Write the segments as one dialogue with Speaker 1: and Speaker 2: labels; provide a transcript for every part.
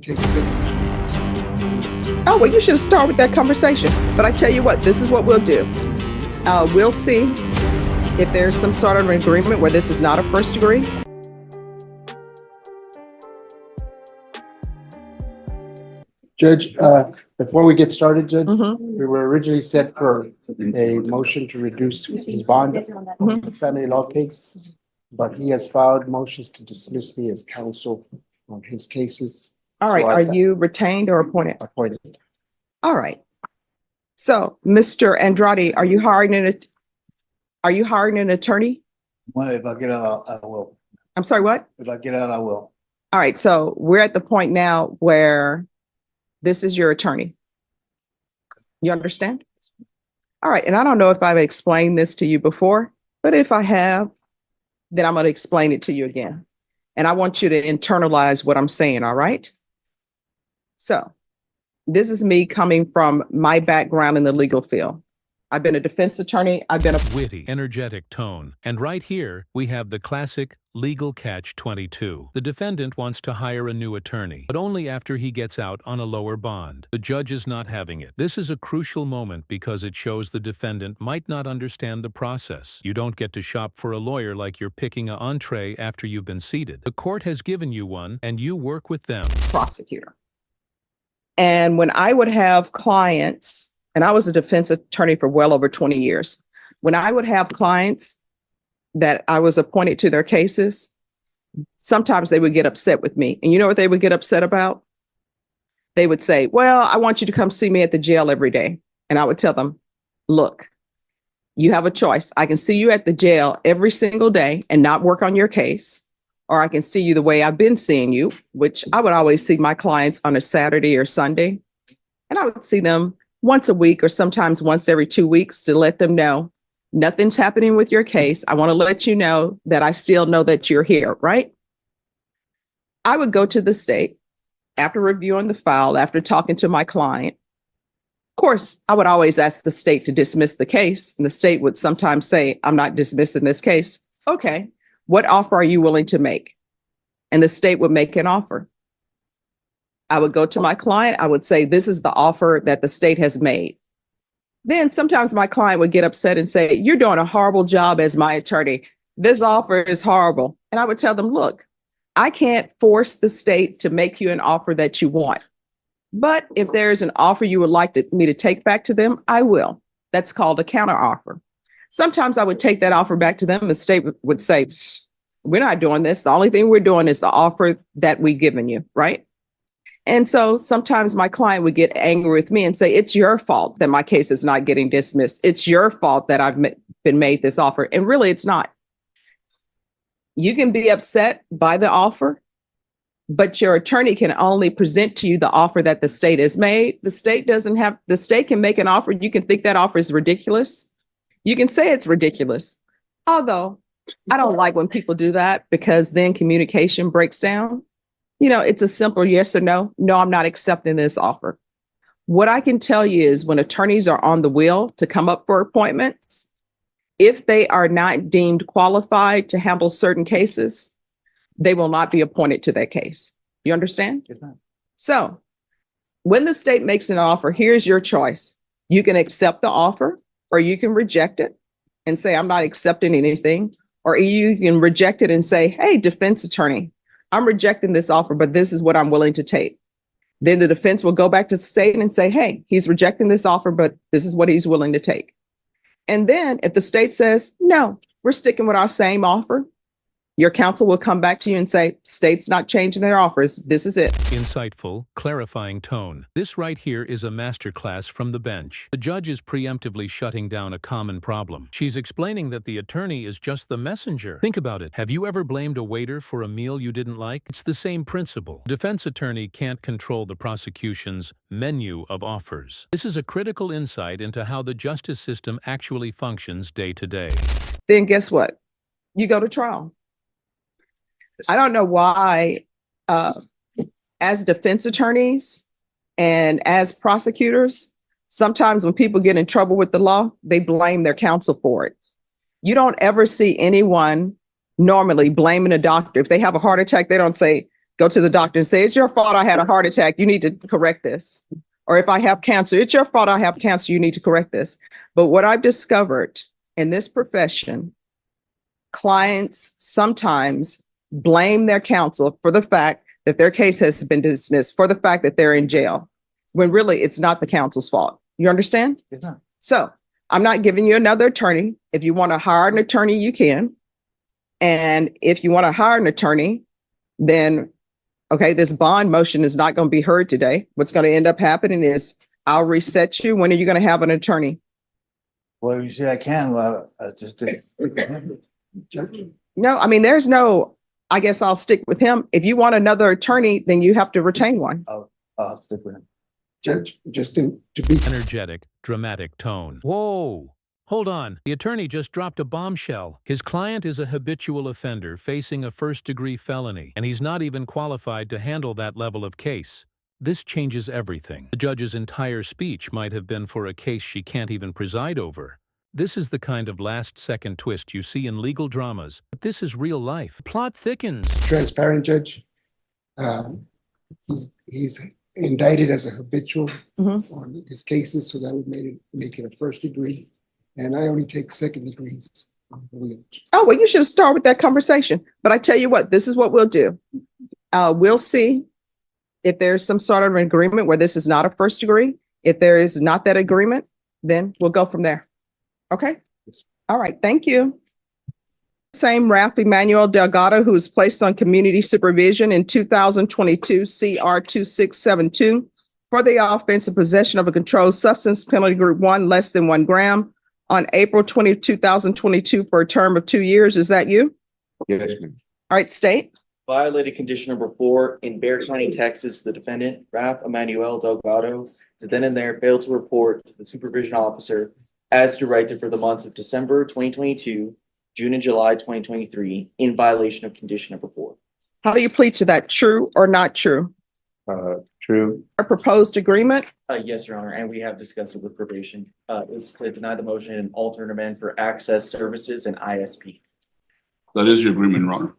Speaker 1: Take a second.
Speaker 2: Oh, well, you should start with that conversation. But I tell you what, this is what we'll do. We'll see if there's some sort of agreement where this is not a first degree.
Speaker 1: Judge, before we get started, Judge,
Speaker 2: Mm-hmm.
Speaker 1: we were originally set for a motion to reduce his bond on the family law case, but he has filed motions to dismiss me as counsel on his cases.
Speaker 2: All right.
Speaker 1: So I
Speaker 2: Are you retained or appointed?
Speaker 1: appointed?
Speaker 2: All right. So, Mr. Andrade, are you hiring an attorney?
Speaker 3: Well, if I get out, I will.
Speaker 2: I'm sorry, what?
Speaker 3: If I get out, I will.
Speaker 2: All right. So we're at the point now where this is your attorney. You understand? All right. And I don't know if I've explained this to you before, but if I have, then I'm going to explain it to you again. And I want you to internalize what I'm saying. All right. So this is me coming from my background in the legal field. I've been a defense attorney. I've been a
Speaker 4: witty, energetic tone. And right here, we have the classic legal catch-22. The defendant wants to hire a new attorney, but only after he gets out on a lower bond. The judge is not having it. This is a crucial moment because it shows the defendant might not understand the process. You don't get to shop for a lawyer like you're picking an entree after you've been seated. The court has given you one, and you work with them.
Speaker 2: prosecutor. And when I would have clients, and I was a defense attorney for well over 20 years, when I would have clients that I was appointed to their cases, sometimes they would get upset with me. And you know what they would get upset about? They would say, well, I want you to come see me at the jail every day. And I would tell them, look, you have a choice. I can see you at the jail every single day and not work on your case. Or I can see you the way I've been seeing you, which I would always see my clients on a Saturday or Sunday. And I would see them once a week or sometimes once every 2 weeks to let them know nothing's happening with your case. I want to let you know that I still know that you're here, right? I would go to the state after reviewing the file, after talking to my client. Of course, I would always ask the state to dismiss the case, and the state would sometimes say, I'm not dismissing this case. Okay, what offer are you willing to make? And the state would make an offer. I would go to my client. I would say, this is the offer that the state has made. Then sometimes my client would get upset and say, you're doing a horrible job as my attorney. This offer is horrible. And I would tell them, look, I can't force the state to make you an offer that you want. But if there is an offer you would like me to take back to them, I will. That's called a counter offer. Sometimes I would take that offer back to them and the state would say, we're not doing this. The only thing we're doing is the offer that we've given you, right? And so sometimes my client would get angry with me and say, it's your fault that my case is not getting dismissed. It's your fault that I've been made this offer. And really, it's not. You can be upset by the offer, but your attorney can only present to you the offer that the state has made. The state can make an offer. You can think that offer is ridiculous. You can say it's ridiculous. Although I don't like when people do that because then communication breaks down. You know, it's a simple yes or no. No, I'm not accepting this offer. What I can tell you is when attorneys are on the wheel to come up for appointments, if they are not deemed qualified to handle certain cases, they will not be appointed to that case. You understand?
Speaker 3: Yes, ma'am.
Speaker 2: So when the state makes an offer, here's your choice. You can accept the offer or you can reject it and say, I'm not accepting anything. Or you can reject it and say, hey, defense attorney, I'm rejecting this offer, but this is what I'm willing to take. Then the defense will go back to the state and say, hey, he's rejecting this offer, but this is what he's willing to take. And then if the state says, no, we're sticking with our same offer, your counsel will come back to you and say, state's not changing their offers. This is it.
Speaker 4: Insightful, clarifying tone. This right here is a masterclass from the bench. The judge is preemptively shutting down a common problem. She's explaining that the attorney is just the messenger. Think about it. Have you ever blamed a waiter for a meal you didn't like? It's the same principle. Defense attorney can't control the prosecution's menu of offers. This is a critical insight into how the justice system actually functions day to day.
Speaker 2: Then guess what? You go to trial. I don't know why, as defense attorneys and as prosecutors, sometimes when people get in trouble with the law, they blame their counsel for it. You don't ever see anyone normally blaming a doctor. If they have a heart attack, they don't say, go to the doctor and say, it's your fault I had a heart attack. You need to correct this. Or if I have cancer, it's your fault I have cancer. You need to correct this. But what I've discovered in this profession, clients sometimes blame their counsel for the fact that their case has been dismissed, for the fact that they're in jail, when really it's not the counsel's fault. You understand?
Speaker 3: It's not.
Speaker 2: So I'm not giving you another attorney. If you want to hire an attorney, you can. And if you want to hire an attorney, then, okay, this bond motion is not going to be heard today. What's going to end up happening is I'll reset you. When are you going to have an attorney?
Speaker 3: Well, you say I can, well, I just did.
Speaker 1: Judge,
Speaker 2: No, I mean, there's no, I guess I'll stick with him. If you want another attorney, then you have to retain one.
Speaker 3: I'll stick with him.
Speaker 1: Judge, just to be
Speaker 4: Energetic, dramatic tone. Whoa! Hold on. The attorney just dropped a bombshell. His client is a habitual offender facing a first-degree felony, and he's not even qualified to handle that level of case. This changes everything. The judge's entire speech might have been for a case she can't even preside over. This is the kind of last-second twist you see in legal dramas, but this is real life. Plot thickens.
Speaker 1: transparent, Judge. He's indicted as a habitual on his cases, so that would make it a first degree. And I only take second degrees.
Speaker 2: Oh, well, you should start with that conversation. But I tell you what, this is what we'll do. We'll see if there's some sort of an agreement where this is not a first degree. If there is not that agreement, then we'll go from there. Okay?
Speaker 1: Yes.
Speaker 2: All right. Thank you. Same Ralph Emanuel Delgado, who was placed on community supervision in 2022 CR 2672 for the offense of possession of a controlled substance, penalty group 1, less than 1 gram, on April 20, 2022 for a term of 2 years. Is that you?
Speaker 5: Yes, ma'am.
Speaker 2: All right, state.
Speaker 6: Violated condition number 4 in Bexar County, Texas. The defendant, Ralph Emanuel Delgado, did then and there failed to report to the supervision officer as directed for the months of December 2022, June and July 2023, in violation of condition number 4.
Speaker 2: How do you plead to that? True or not true?
Speaker 5: True.
Speaker 2: A proposed agreement?
Speaker 6: Yes, Your Honor, and we have discussed it with probation. It's to deny the motion and alter and amend for access services and ISP.
Speaker 7: That is your agreement, Your Honor.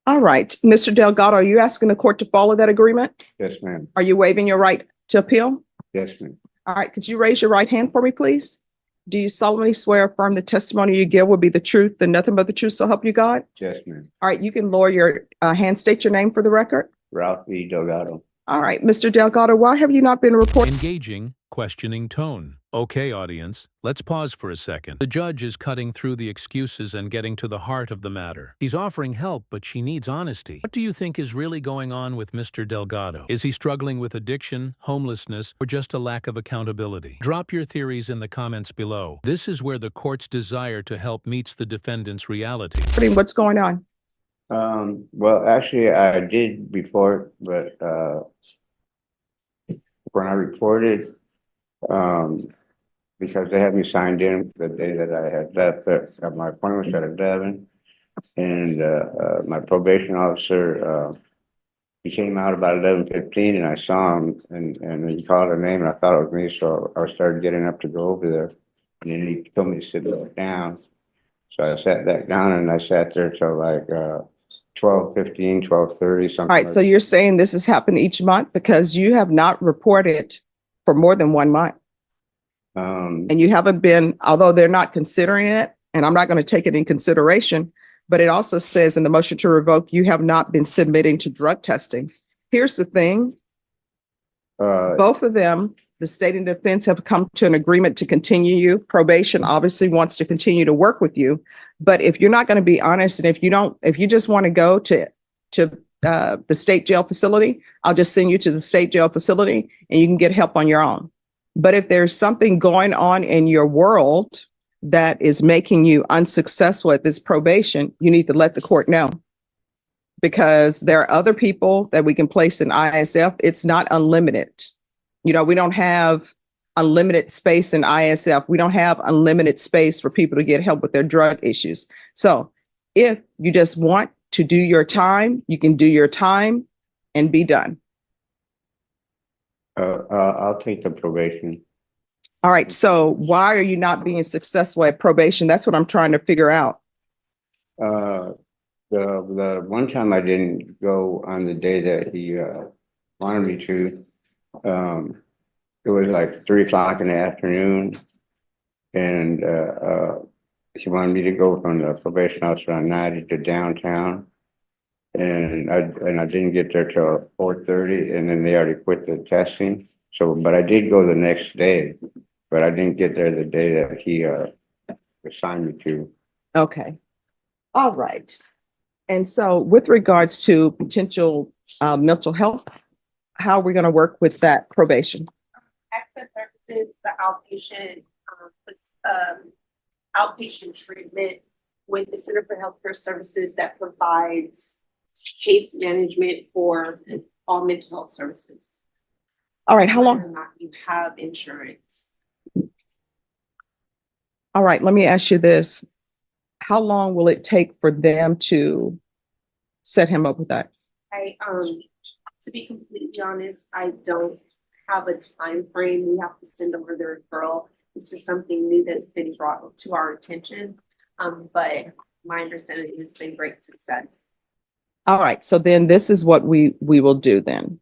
Speaker 2: All right, Mr. Delgado, are you asking the court to follow that agreement?
Speaker 5: Yes, ma'am.
Speaker 2: Are you waiving your right to appeal?
Speaker 5: Yes, ma'am.
Speaker 2: All right, could you raise your right hand for me, please? Do you solemnly swear or affirm the testimony you give will be the truth and nothing but the truth, so help you God?
Speaker 5: Yes, ma'am.
Speaker 2: All right, you can lower your hand, state your name for the record.
Speaker 5: Ralph E. Delgado.
Speaker 2: All right, Mr. Delgado, why have you not been reported?
Speaker 4: Engaging, questioning tone. Okay, audience, let's pause for a second. The judge is cutting through the excuses and getting to the heart of the matter. He's offering help, but she needs honesty. What do you think is really going on with Mr. Delgado? Is he struggling with addiction, homelessness, or just a lack of accountability? Drop your theories in the comments below. This is where the court's desire to help meets the defendant's reality.
Speaker 2: What's going on?
Speaker 5: Well, actually, I did report, but when I reported, because they had me signed in the day that I had left, my appointment was at 11, and my probation officer, he came out about 11:15, and I saw him, and he called her name, and I thought it was me, so I started getting up to go over there, and then he told me to sit back down. So I sat back down, and I sat there till like 12:15, 12:30, something.
Speaker 2: All right,
Speaker 5: like
Speaker 2: so you're saying this has happened each month because you have not reported for more than 1 month. And you haven't been, although they're not considering it, and I'm not going to take it in consideration, but it also says in the motion to revoke, you have not been submitting to drug testing. Here's the thing. Both of them, the state and defense, have come to an agreement to continue you. Probation obviously wants to continue to work with you. But if you're not going to be honest, and if you just want to go to the state jail facility, I'll just send you to the state jail facility and you can get help on your own. But if there's something going on in your world that is making you unsuccessful at this probation, you need to let the court know. Because there are other people that we can place in ISF. It's not unlimited. You know, we don't have unlimited space in ISF. We don't have unlimited space for people to get help with their drug issues. So if you just want to do your time, you can do your time and be done.
Speaker 5: I'll take the probation.
Speaker 2: All right, so why are you not being successful at probation? That's what I'm trying to figure out.
Speaker 5: The one time I didn't go on the day that he wanted me to, it was like 3 o'clock in the afternoon. And he wanted me to go from the probation officer on 90 to downtown. And I didn't get there till 4:30, and then they already quit the testing. So, but I did go the next day, but I didn't get there the day that he assigned me to.
Speaker 2: Okay. All right. And so with regards to potential mental health, how are we going to work with that probation?
Speaker 8: Access services, the outpatient treatment with the Center for Healthcare Services that provides case management for all mental health services.
Speaker 2: All right, how
Speaker 8: Whether or
Speaker 2: long?
Speaker 8: not you have insurance.
Speaker 2: All right, let me ask you this. How long will it take for them to set him up with that?
Speaker 8: To be completely honest, I don't have a time frame. We have to send over the referral. This is something new that's been brought to our attention. But my understanding has been great success.
Speaker 2: All right, so then this is what we will do then.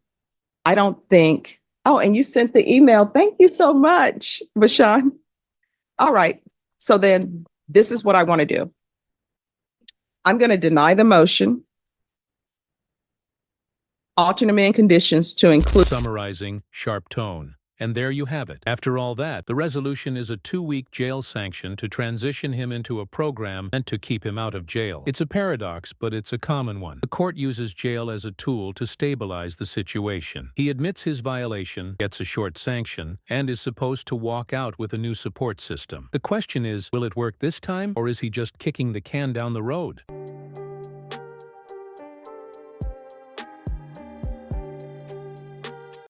Speaker 2: I don't think, oh, and you sent the email. Thank you so much, Bashan. All right, so then this is what I want to do. I'm going to deny the motion. Alternate amend conditions to include.
Speaker 4: Summarizing, sharp tone. And there you have it. After all that, the resolution is a 2-week jail sanction to transition him into a program and to keep him out of jail. It's a paradox, but it's a common one. The court uses jail as a tool to stabilize the situation. He admits his violation, gets a short sanction, and is supposed to walk out with a new support system. The question is, will it work this time, or is he just kicking the can down the road?